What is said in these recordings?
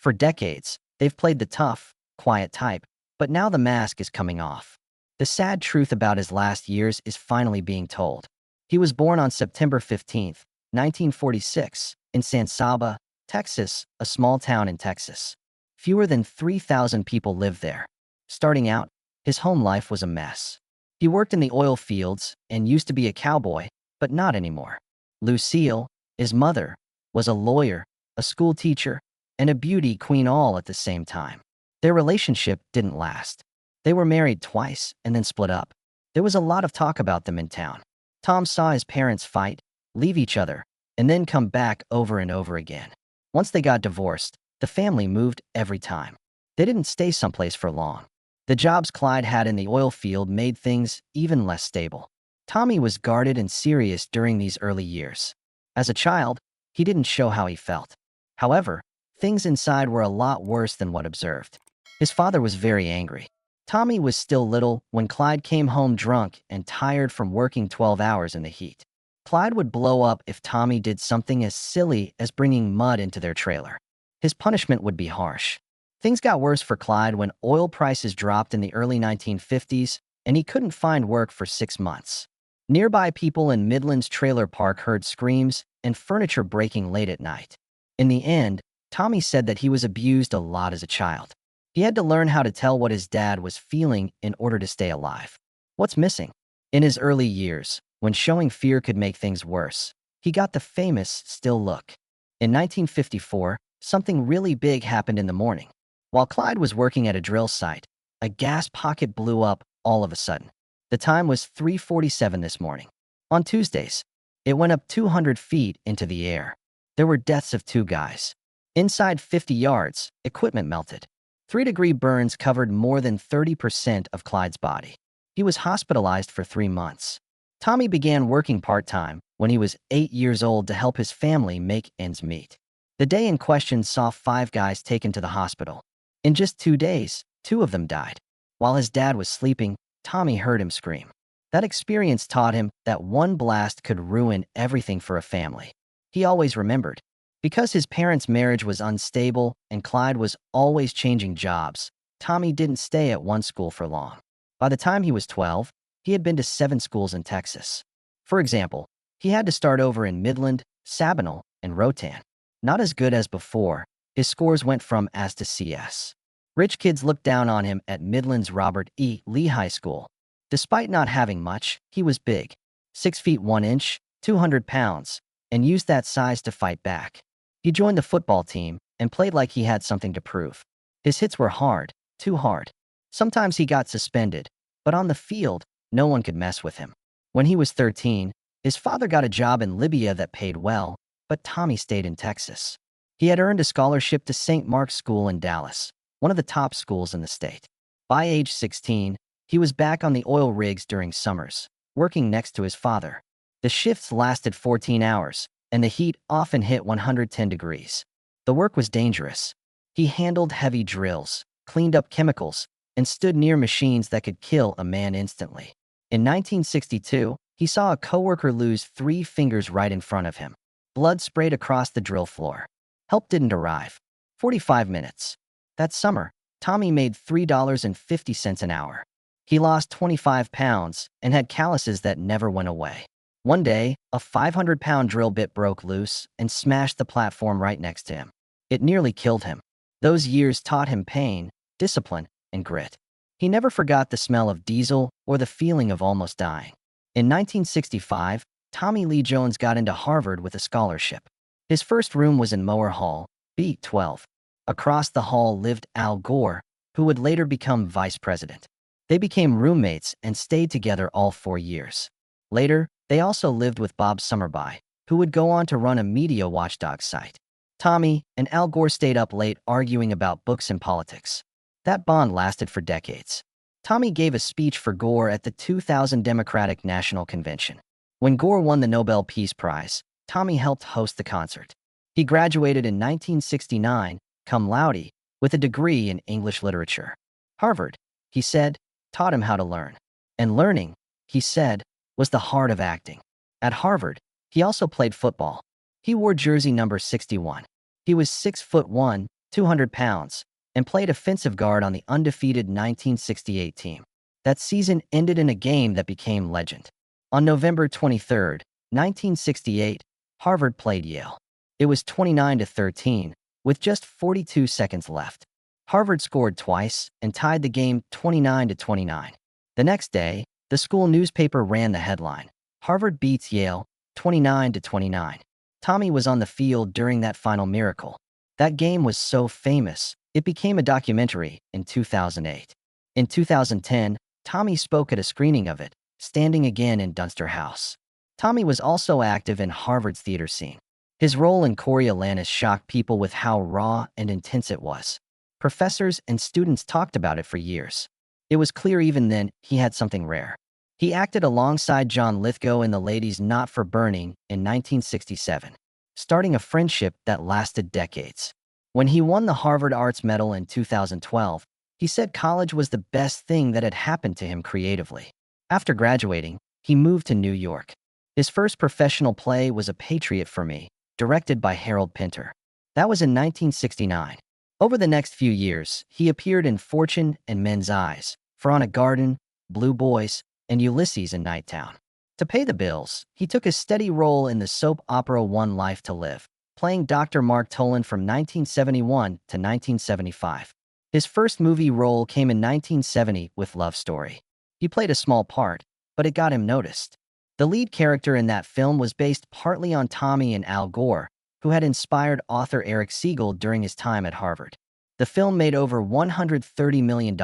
For decades, they've played the tough, quiet type, but now the mask is coming off. The sad truth about his last years is finally being told. He was born on September 15, 1946, in San Saba, Texas, a small town in Texas. Fewer than 3,000 people live there. Starting out, his home life was a mess. He worked in the oil fields and used to be a cowboy, but not anymore. Lucille, his mother, was a lawyer, a school teacher, and a beauty queen all at the same time. Their relationship didn't last. They were married twice and then split up. There was a lot of talk about them in town. Tom saw his parents fight, leave each other, and then come back over and over again. Once they got divorced, the family moved every time. They didn't stay someplace for long. The jobs Clyde had in the oil field made things even less stable. Tommy was guarded and serious during these early years. As a child, he didn't show how he felt. However, things inside were a lot worse than what observed. His father was very angry. Tommy was still little when Clyde came home drunk and tired from working 12 hours in the heat. Clyde would blow up if Tommy did something as silly as bringing mud into their trailer. His punishment would be harsh. Things got worse for Clyde when oil prices dropped in the early 1950s and he couldn't find work for 6 months. Nearby people in Midland's trailer park heard screams and furniture breaking late at night. In the end, Tommy said that he was abused a lot as a child. He had to learn how to tell what his dad was feeling in order to stay alive. What's missing? In his early years, when showing fear could make things worse, he got the famous still look. In 1954, something really big happened in the morning. While Clyde was working at a drill site, a gas pocket blew up all of a sudden. The time was 3:47 this morning. On Tuesdays, it went up 200 feet into the air. There were deaths of 2 guys. Inside 50 yards, equipment melted. 3-degree burns covered more than 30% of Clyde's body. He was hospitalized for 3 months. Tommy began working part-time when he was 8 years old to help his family make ends meet. The day in question saw 5 guys taken to the hospital. In just 2 days, 2 of them died. While his dad was sleeping, Tommy heard him scream. That experience taught him that one blast could ruin everything for a family. He always remembered. Because his parents' marriage was unstable and Clyde was always changing jobs, Tommy didn't stay at one school for long. By the time he was 12, he had been to 7 schools in Texas. For example, he had to start over in Midland, Sabinal, and Rotan. Not as good as before, his scores went from S to CS. Rich kids looked down on him at Midland's Robert E. Lee High School. Despite not having much, he was big, 6 feet 1 inch, 200 pounds, and used that size to fight back. He joined the football team and played like he had something to prove. His hits were hard, too hard. Sometimes he got suspended, but on the field, no one could mess with him. When he was 13, his father got a job in Libya that paid well, but Tommy stayed in Texas. He had earned a scholarship to St. Mark's School in Dallas, one of the top schools in the state. By age 16, he was back on the oil rigs during summers, working next to his father. The shifts lasted 14 hours, and the heat often hit 110 degrees. The work was dangerous. He handled heavy drills, cleaned up chemicals, and stood near machines that could kill a man instantly. In 1962, he saw a coworker lose 3 fingers right in front of him. Blood sprayed across the drill floor. Help didn't arrive. 45 minutes. That summer, Tommy made $3.50 an hour. He lost 25 pounds and had calluses that never went away. One day, a 500-pound drill bit broke loose and smashed the platform right next to him. It nearly killed him. Those years taught him pain, discipline, and grit. He never forgot the smell of diesel or the feeling of almost dying. In 1965, Tommy Lee Jones got into Harvard with a scholarship. His first room was in Mower Hall, B12. Across the hall lived Al Gore, who would later become vice president. They became roommates and stayed together all 4 years. Later, they also lived with Bob Summerby, who would go on to run a media watchdog site. Tommy and Al Gore stayed up late arguing about books and politics. That bond lasted for decades. Tommy gave a speech for Gore at the 2000 Democratic National Convention. When Gore won the Nobel Peace Prize, Tommy helped host the concert. He graduated in 1969, cum laude, with a degree in English literature. Harvard, he said, taught him how to learn. And learning, he said, was the heart of acting. At Harvard, he also played football. He wore jersey number 61. He was 6'1", 200 pounds, and played offensive guard on the undefeated 1968 team. That season ended in a game that became legend. On November 23, 1968, Harvard played Yale. It was 29-13, with just 42 seconds left. Harvard scored twice and tied the game 29-29. The next day, the school newspaper ran the headline, "Harvard beats Yale, 29-29. Tommy was on the field during that final miracle. That game was so famous, it became a documentary in 2008. In 2010, Tommy spoke at a screening of it, standing again in Dunster House. Tommy was also active in Harvard's theater scene. His role in Coriolanus shocked people with how raw and intense it was. Professors and students talked about it for years. It was clear even then he had something rare. He acted alongside John Lithgow in The Ladies Not for Burning in 1967, starting a friendship that lasted decades. When he won the Harvard Arts Medal in 2012, he said college was the best thing that had happened to him creatively. After graduating, he moved to New York. His first professional play was A Patriot for Me, directed by Harold Pinter. That was in 1969. Over the next few years, he appeared in Fortune and Men's Eyes, For on a Garden, Blue Boys, and Ulysses in Nighttown. To pay the bills, he took a steady role in the soap opera One Life to Live, playing Dr. Mark Tolan from 1971 to 1975. His first movie role came in 1970 with Love Story. He played a small part, but it got him noticed. The lead character in that film was based partly on Tommy and Al Gore, who had inspired author Eric Siegel during his time at Harvard. The film made over $130 million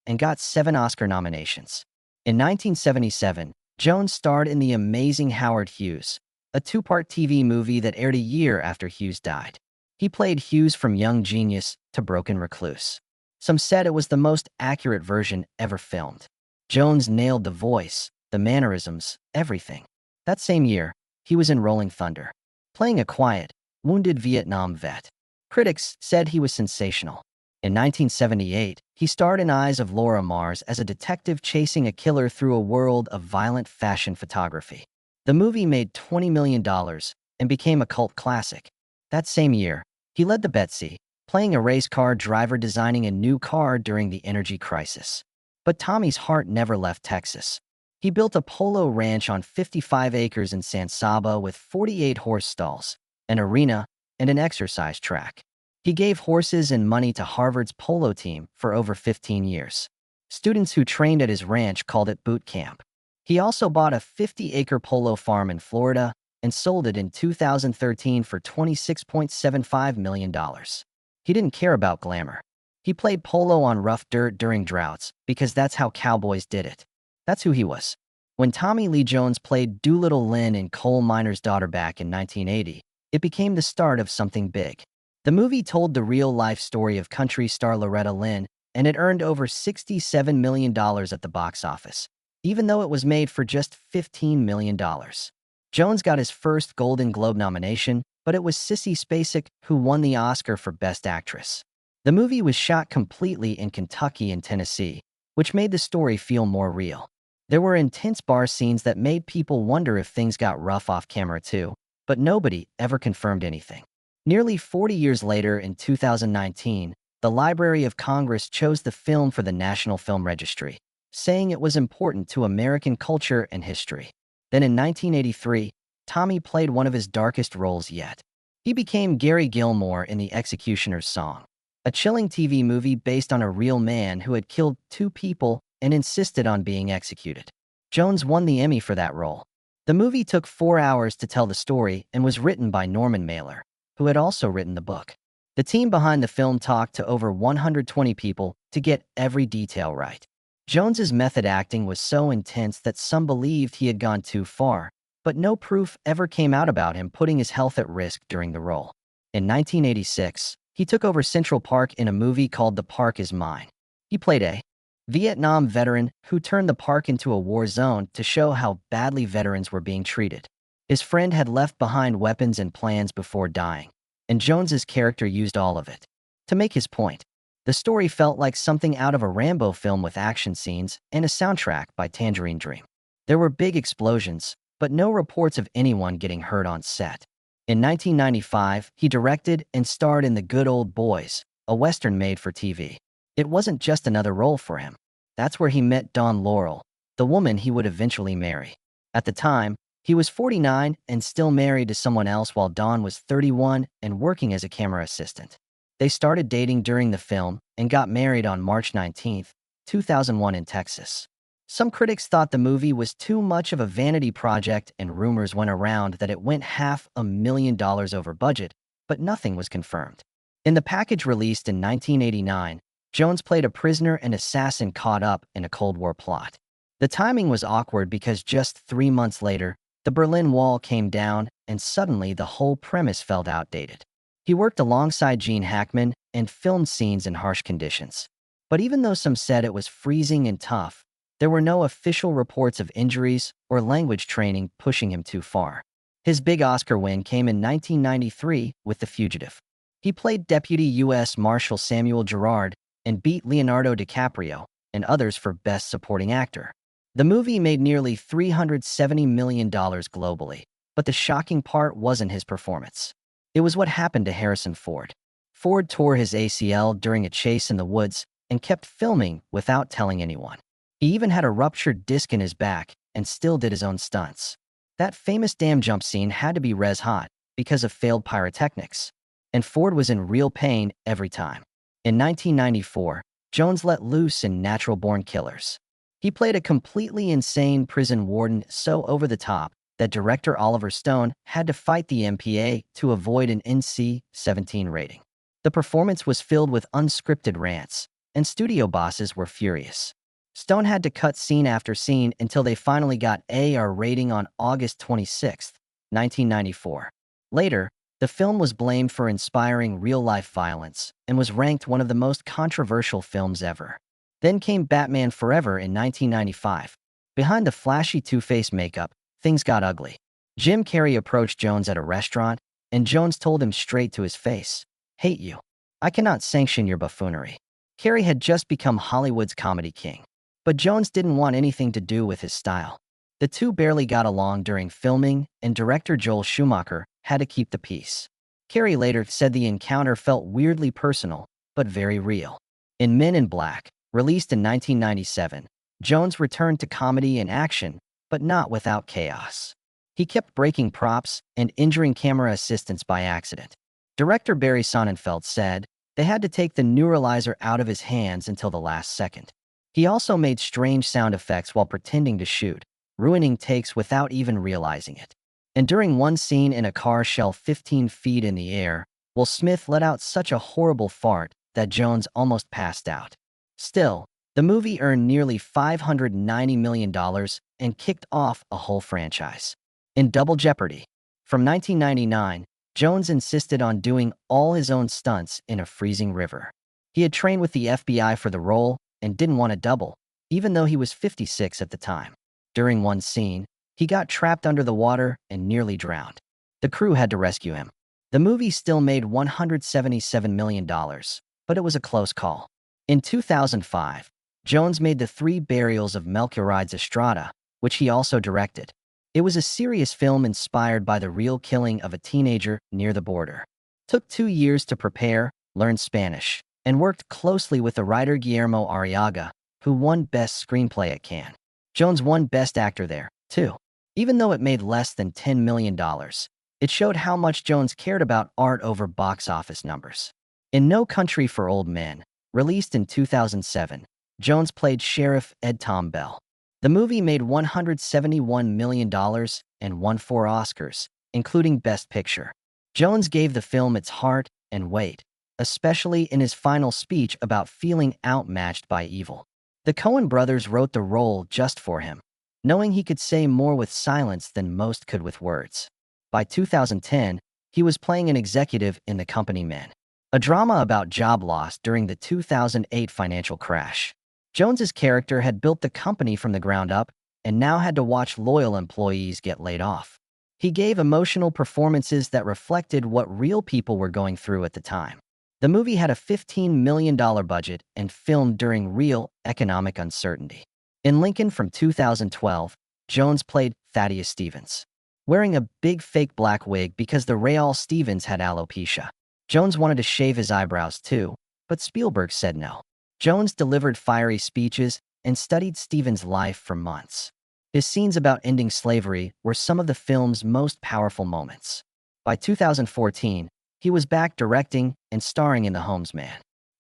and got 7 Oscar nominations. In 1977, Jones starred in The Amazing Howard Hughes, a 2-part TV movie that aired a year after Hughes died. He played Hughes from young genius to broken recluse. Some said it was the most accurate version ever filmed. Jones nailed the voice, the mannerisms, everything. That same year, he was in Rolling Thunder, playing a quiet, wounded Vietnam vet. Critics said he was sensational. In 1978, he starred in Eyes of Laura Mars as a detective chasing a killer through a world of violent fashion photography. The movie made $20 million and became a cult classic. That same year, he led the Betsy, playing a race car driver designing a new car during the energy crisis. But Tommy's heart never left Texas. He built a polo ranch on 55 acres in San Saba with 48 horse stalls, an arena, and an exercise track. He gave horses and money to Harvard's polo team for over 15 years. Students who trained at his ranch called it boot camp. He also bought a 50-acre polo farm in Florida and sold it in 2013 for $26.75 million. He didn't care about glamour. He played polo on rough dirt during droughts because that's how cowboys did it. That's who he was. When Tommy Lee Jones played Doolittle Lynn in Coal Miner's Daughter back in 1980, it became the start of something big. The movie told the real-life story of country star Loretta Lynn, and it earned over $67 million at the box office, even though it was made for just $15 million. Jones got his first Golden Globe nomination, but it was Sissy Spacek who won the Oscar for Best Actress. The movie was shot completely in Kentucky and Tennessee, which made the story feel more real. There were intense bar scenes that made people wonder if things got rough off camera too, but nobody ever confirmed anything. Nearly 40 years later, in 2019, the Library of Congress chose the film for the National Film Registry, saying it was important to American culture and history. Then in 1983, Tommy played one of his darkest roles yet. He became Gary Gilmore in The Executioner's Song, a chilling TV movie based on a real man who had killed 2 people and insisted on being executed. Jones won the Emmy for that role. The movie took 4 hours to tell the story and was written by Norman Mailer, who had also written the book. The team behind the film talked to over 120 people to get every detail right. Jones's method acting was so intense that some believed he had gone too far, but no proof ever came out about him putting his health at risk during the role. In 1986, he took over Central Park in a movie called The Park Is Mine. He played a Vietnam veteran who turned the park into a war zone to show how badly veterans were being treated. His friend had left behind weapons and plans before dying, and Jones's character used all of it to make his point. The story felt like something out of a Rambo film with action scenes and a soundtrack by Tangerine Dream. There were big explosions, but no reports of anyone getting hurt on set. In 1995, he directed and starred in The Good Old Boys, a Western made for TV. It wasn't just another role for him. That's where he met Dawn Laurel, the woman he would eventually marry. At the time, he was 49 and still married to someone else while Dawn was 31 and working as a camera assistant. They started dating during the film and got married on March 19, 2001 in Texas. Some critics thought the movie was too much of a vanity project and rumors went around that it went $500,000 over budget, but nothing was confirmed. In the package released in 1989, Jones played a prisoner and assassin caught up in a Cold War plot. The timing was awkward because just 3 months later, the Berlin Wall came down and suddenly the whole premise felt outdated. He worked alongside Gene Hackman and filmed scenes in harsh conditions. But even though some said it was freezing and tough, there were no official reports of injuries or language training pushing him too far. His big Oscar win came in 1993 with The Fugitive. He played Deputy U.S. Marshal Samuel Gerard and beat Leonardo DiCaprio and others for Best Supporting Actor. The movie made nearly $370 million globally, but the shocking part wasn't his performance. It was what happened to Harrison Ford. Ford tore his ACL during a chase in the woods and kept filming without telling anyone. He even had a ruptured disc in his back and still did his own stunts. That famous dam jump scene had to be res hot because of failed pyrotechnics, and Ford was in real pain every time. In 1994, Jones let loose in Natural Born Killers. He played a completely insane prison warden so over the top that director Oliver Stone had to fight the MPA to avoid an NC-17 rating. The performance was filled with unscripted rants, and studio bosses were furious. Stone had to cut scene after scene until they finally got AR rating on August 26, 1994. Later, the film was blamed for inspiring real-life violence and was ranked one of the most controversial films ever. Then came Batman Forever in 1995. Behind the flashy Two-Face makeup, things got ugly. Jim Carrey approached Jones at a restaurant, and Jones told him straight to his face, "Hate you. I cannot sanction your buffoonery." Carrey had just become Hollywood's comedy king. But Jones didn't want anything to do with his style. The two barely got along during filming, and director Joel Schumacher had to keep the peace. Carrey later said the encounter felt weirdly personal, but very real. In Men in Black, released in 1997, Jones returned to comedy and action, but not without chaos. He kept breaking props and injuring camera assistants by accident. Director Barry Sonnenfeld said they had to take the neuralizer out of his hands until the last second. He also made strange sound effects while pretending to shoot, ruining takes without even realizing it. And during one scene in a car shell 15 feet in the air, Will Smith let out such a horrible fart that Jones almost passed out. Still, the movie earned nearly $590 million and kicked off a whole franchise. In Double Jeopardy, from 1999, Jones insisted on doing all his own stunts in a freezing river. He had trained with the FBI for the role and didn't want to double, even though he was 56 at the time. During one scene, he got trapped under the water and nearly drowned. The crew had to rescue him. The movie still made $177 million, but it was a close call. In 2005, Jones made The Three Burials of Melchiorrides Estrada, which he also directed. It was a serious film inspired by the real killing of a teenager near the border. Took 2 years to prepare, learn Spanish, and worked closely with the writer Guillermo Arriaga, who won Best Screenplay at Cannes. Jones won Best Actor there, too. Even though it made less than $10 million, it showed how much Jones cared about art over box office numbers. In No Country for Old Men, released in 2007, Jones played Sheriff Ed Tom Bell. The movie made $171 million and won 4 Oscars, including Best Picture. Jones gave the film its heart and weight, especially in his final speech about feeling outmatched by evil. The Coen brothers wrote the role just for him, knowing he could say more with silence than most could with words. By 2010, he was playing an executive in The Company Men, a drama about job loss during the 2008 financial crash. Jones's character had built the company from the ground up and now had to watch loyal employees get laid off. He gave emotional performances that reflected what real people were going through at the time. The movie had a $15 million budget and filmed during real economic uncertainty. In Lincoln from 2012, Jones played Thaddeus Stevens. wearing a big fake black wig because the Raoul Stevens had alopecia. Jones wanted to shave his eyebrows too, but Spielberg said no. Jones delivered fiery speeches and studied Stevens' life for months. His scenes about ending slavery were some of the film's most powerful moments. By 2014, he was back directing and starring in The Homesman.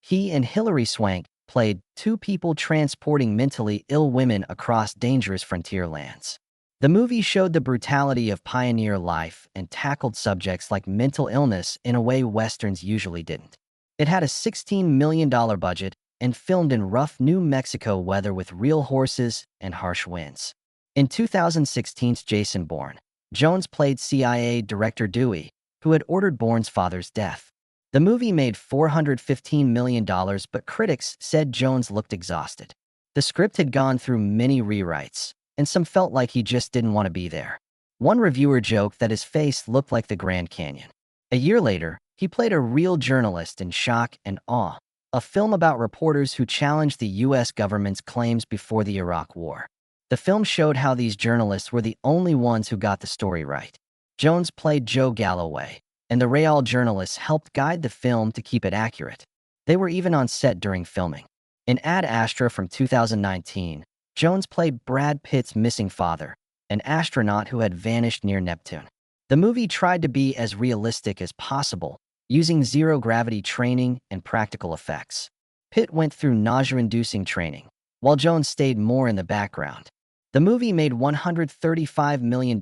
He and Hilary Swank played two people transporting mentally ill women across dangerous frontier lands. The movie showed the brutality of pioneer life and tackled subjects like mental illness in a way Westerns usually didn't. It had a $16 million budget and filmed in rough New Mexico weather with real horses and harsh winds. In 2016's Jason Bourne, Jones played CIA Director Dewey, who had ordered Bourne's father's death. The movie made $415 million, but critics said Jones looked exhausted. The script had gone through many rewrites, and some felt like he just didn't want to be there. One reviewer joked that his face looked like the Grand Canyon. A year later, he played a real journalist in Shock and Awe, a film about reporters who challenged the U.S. government's claims before the Iraq War. The film showed how these journalists were the only ones who got the story right. Jones played Joe Galloway, and the Raoul journalists helped guide the film to keep it accurate. They were even on set during filming. In Ad Astra from 2019, Jones played Brad Pitt's missing father, an astronaut who had vanished near Neptune. The movie tried to be as realistic as possible, using zero-gravity training and practical effects. Pitt went through nausea-inducing training, while Jones stayed more in the background. The movie made $135 million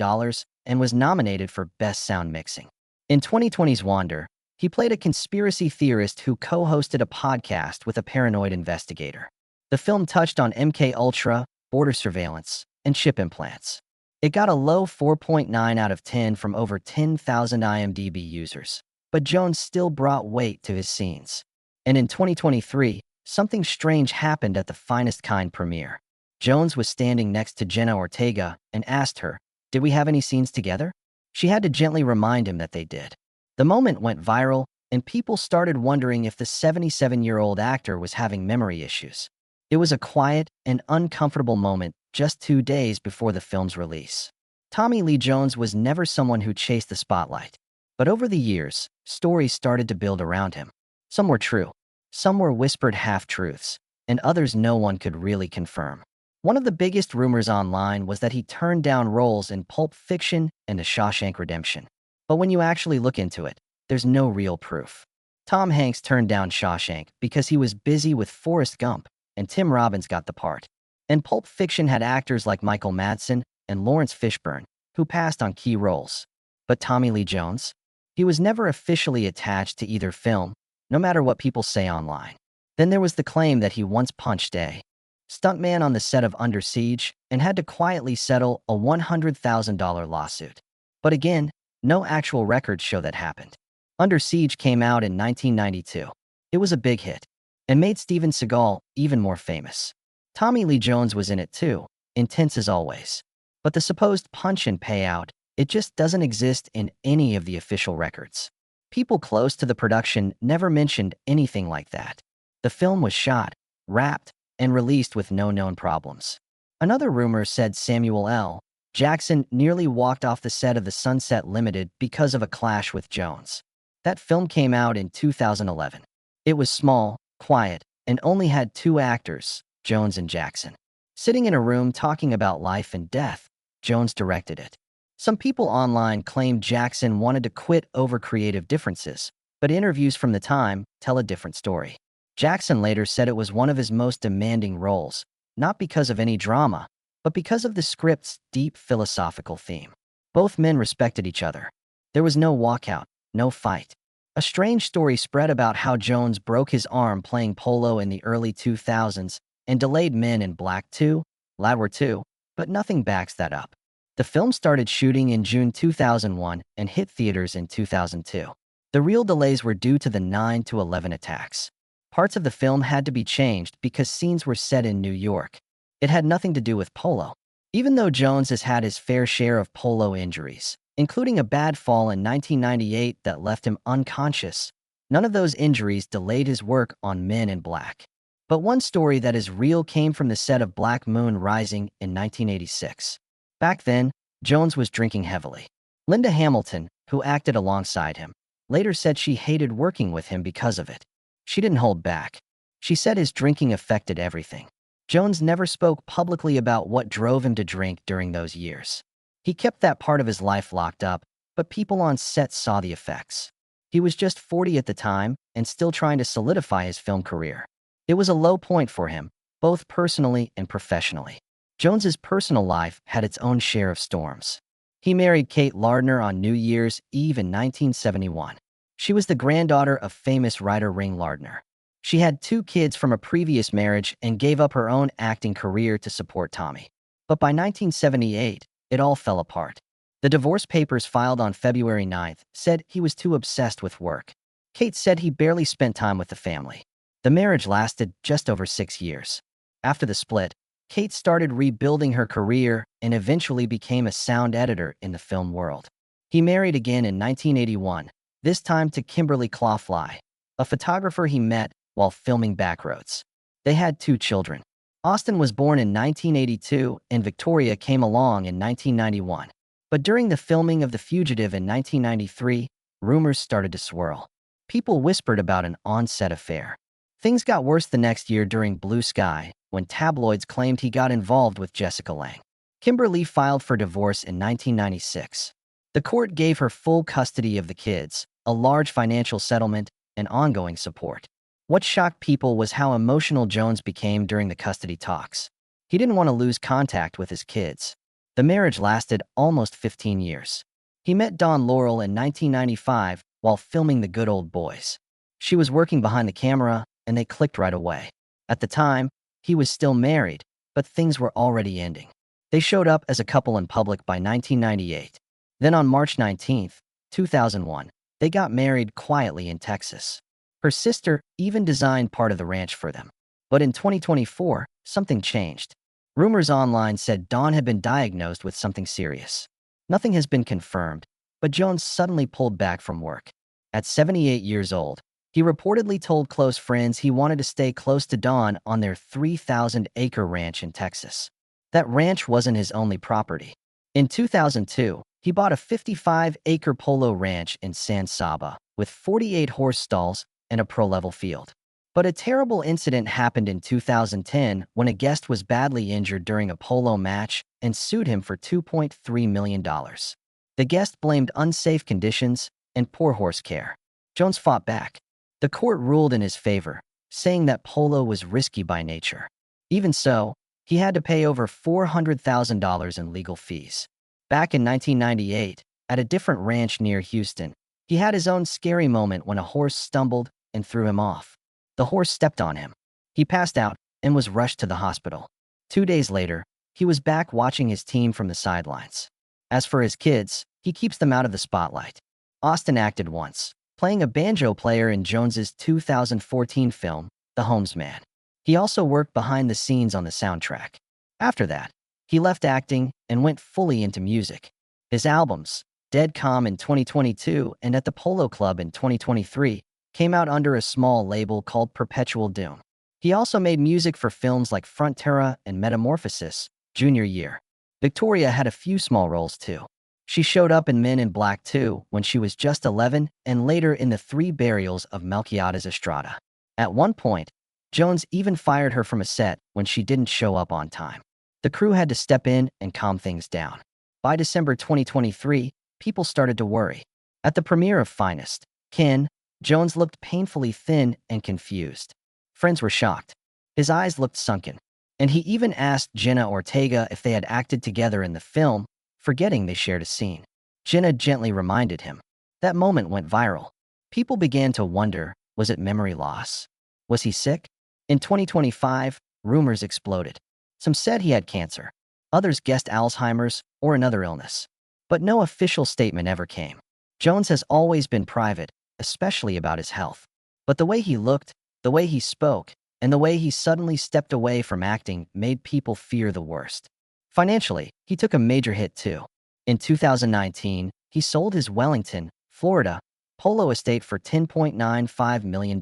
and was nominated for Best Sound Mixing. In 2020's Wander, he played a conspiracy theorist who co-hosted a podcast with a paranoid investigator. The film touched on MKUltra, border surveillance, and chip implants. It got a low 4.9 out of 10 from over 10,000 IMDb users, but Jones still brought weight to his scenes. And in 2023, something strange happened at the Finest Kind premiere. Jones was standing next to Jenna Ortega and asked her, "Did we have any scenes together?" She had to gently remind him that they did. The moment went viral, and people started wondering if the 77-year-old actor was having memory issues. It was a quiet and uncomfortable moment just 2 days before the film's release. Tommy Lee Jones was never someone who chased the spotlight. But over the years, stories started to build around him. Some were true, some were whispered half-truths, and others no one could really confirm. One of the biggest rumors online was that he turned down roles in Pulp Fiction and The Shawshank Redemption. But when you actually look into it, there's no real proof. Tom Hanks turned down Shawshank because he was busy with Forrest Gump, and Tim Robbins got the part. And Pulp Fiction had actors like Michael Madsen and Lawrence Fishburne, who passed on key roles. But Tommy Lee Jones? He was never officially attached to either film, no matter what people say online. Then there was the claim that he once punched a stuntman on the set of Under Siege and had to quietly settle a $100,000 lawsuit. But again, no actual records show that happened. Under Siege came out in 1992. It was a big hit, and made Steven Seagal even more famous. Tommy Lee Jones was in it too, intense as always. But the supposed punch and payout, it just doesn't exist in any of the official records. People close to the production never mentioned anything like that. The film was shot, wrapped, and released with no known problems. Another rumor said Samuel L. Jackson nearly walked off the set of The Sunset Limited because of a clash with Jones. That film came out in 2011. It was small, quiet, and only had 2 actors, Jones and Jackson. Sitting in a room talking about life and death, Jones directed it. Some people online claimed Jackson wanted to quit over creative differences, but interviews from the time tell a different story. Jackson later said it was one of his most demanding roles, not because of any drama, but because of the script's deep philosophical theme. Both men respected each other. There was no walkout, no fight. A strange story spread about how Jones broke his arm playing polo in the early 2000s and delayed Men in Black 2, Ladwer 2, but nothing backs that up. The film started shooting in June 2001 and hit theaters in 2002. The real delays were due to the 9/11 attacks. Parts of the film had to be changed because scenes were set in New York. It had nothing to do with polo. Even though Jones has had his fair share of polo injuries, including a bad fall in 1998 that left him unconscious, none of those injuries delayed his work on Men in Black. But one story that is real came from the set of Black Moon Rising in 1986. Back then, Jones was drinking heavily. Linda Hamilton, who acted alongside him, later said she hated working with him because of it. She didn't hold back. She said his drinking affected everything. Jones never spoke publicly about what drove him to drink during those years. He kept that part of his life locked up, but people on set saw the effects. He was just 40 at the time and still trying to solidify his film career. It was a low point for him, both personally and professionally. Jones's personal life had its own share of storms. He married Kate Lardner on New Year's Eve in 1971. She was the granddaughter of famous writer Ring Lardner. She had 2 kids from a previous marriage and gave up her own acting career to support Tommy. But by 1978, it all fell apart. The divorce papers filed on February 9th said he was too obsessed with work. Kate said he barely spent time with the family. The marriage lasted just over 6 years. After the split, Kate started rebuilding her career and eventually became a sound editor in the film world. He married again in 1981, this time to Kimberly Clawfly, a photographer he met while filming Backroads. They had 2 children. Austin was born in 1982 and Victoria came along in 1991. But during the filming of The Fugitive in 1993, rumors started to swirl. People whispered about an on-set affair. Things got worse the next year during Blue Sky, when tabloids claimed he got involved with Jessica Lange. Kimberly filed for divorce in 1996. The court gave her full custody of the kids, a large financial settlement, and ongoing support. What shocked people was how emotional Jones became during the custody talks. He didn't want to lose contact with his kids. The marriage lasted almost 15 years. He met Dawn Laurel in 1995 while filming The Good Old Boys. She was working behind the camera, and they clicked right away. At the time, he was still married, but things were already ending. They showed up as a couple in public by 1998. Then on March 19, 2001, they got married quietly in Texas. Her sister even designed part of the ranch for them. But in 2024, something changed. Rumors online said Dawn had been diagnosed with something serious. Nothing has been confirmed, but Jones suddenly pulled back from work. At 78 years old, he reportedly told close friends he wanted to stay close to Dawn on their 3,000-acre ranch in Texas. That ranch wasn't his only property. In 2002, he bought a 55-acre polo ranch in San Saba with 48 horse stalls and a pro-level field. But a terrible incident happened in 2010 when a guest was badly injured during a polo match and sued him for $2.3 million. The guest blamed unsafe conditions and poor horse care. Jones fought back. The court ruled in his favor, saying that polo was risky by nature. Even so, he had to pay over $400,000 in legal fees. Back in 1998, at a different ranch near Houston, he had his own scary moment when a horse stumbled and threw him off. The horse stepped on him. He passed out and was rushed to the hospital. 2 days later, he was back watching his team from the sidelines. As for his kids, he keeps them out of the spotlight. Austin acted once, playing a banjo player in Jones's 2014 film, The Homesman. He also worked behind the scenes on the soundtrack. After that, he left acting and went fully into music. His albums, Dead Calm in 2022 and At the Polo Club in 2023, came out under a small label called Perpetual Doom. He also made music for films like Frontera and Metamorphosis, junior year. Victoria had a few small roles too. She showed up in Men in Black 2 when she was just 11 and later in the 3 Burials of Melquiades Estrada. At one point, Jones even fired her from a set when she didn't show up on time. The crew had to step in and calm things down. By December 2023, people started to worry. At the premiere of Finest, Ken, Jones looked painfully thin and confused. Friends were shocked. His eyes looked sunken. And he even asked Jenna Ortega if they had acted together in the film, forgetting they shared a scene. Jenna gently reminded him. That moment went viral. People began to wonder, was it memory loss? Was he sick? In 2025, rumors exploded. Some said he had cancer. Others guessed Alzheimer's or another illness. But no official statement ever came. Jones has always been private, especially about his health. But the way he looked, the way he spoke, and the way he suddenly stepped away from acting made people fear the worst. Financially, he took a major hit too. In 2019, he sold his Wellington, Florida, polo estate for $10.95 million.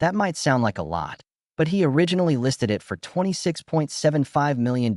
That might sound like a lot, but he originally listed it for $26.75 million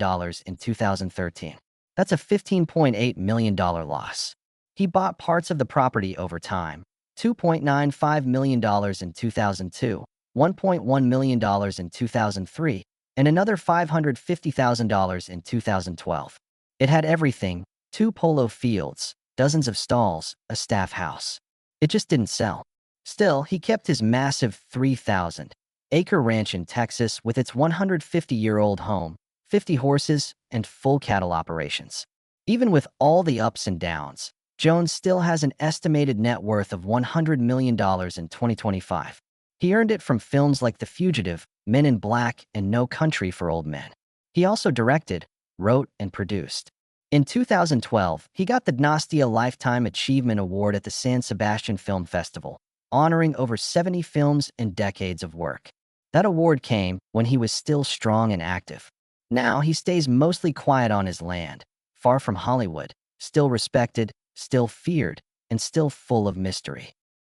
in 2013. That's a $15.8 million loss. He bought parts of the property over time. $2.95 million in 2002, $1.1 million in 2003, and another $550,000 in 2012. It had everything: 2 polo fields, dozens of stalls, a staff house. It just didn't sell. Still, he kept his massive 3,000-acre ranch in Texas with its 150-year-old home, 50 horses, and full cattle operations. Even with all the ups and downs, Jones still has an estimated net worth of $100 million in 2025. He earned it from films like The Fugitive, Men in Black, and No Country for Old Men. He also directed, wrote, and produced. In 2012, he got the Nastia Lifetime Achievement Award at the San Sebastian Film Festival, honoring over 70 films and decades of work. That award came when he was still strong and active. Now he stays mostly quiet on his land, far from Hollywood, still respected, still feared, and still full of mystery.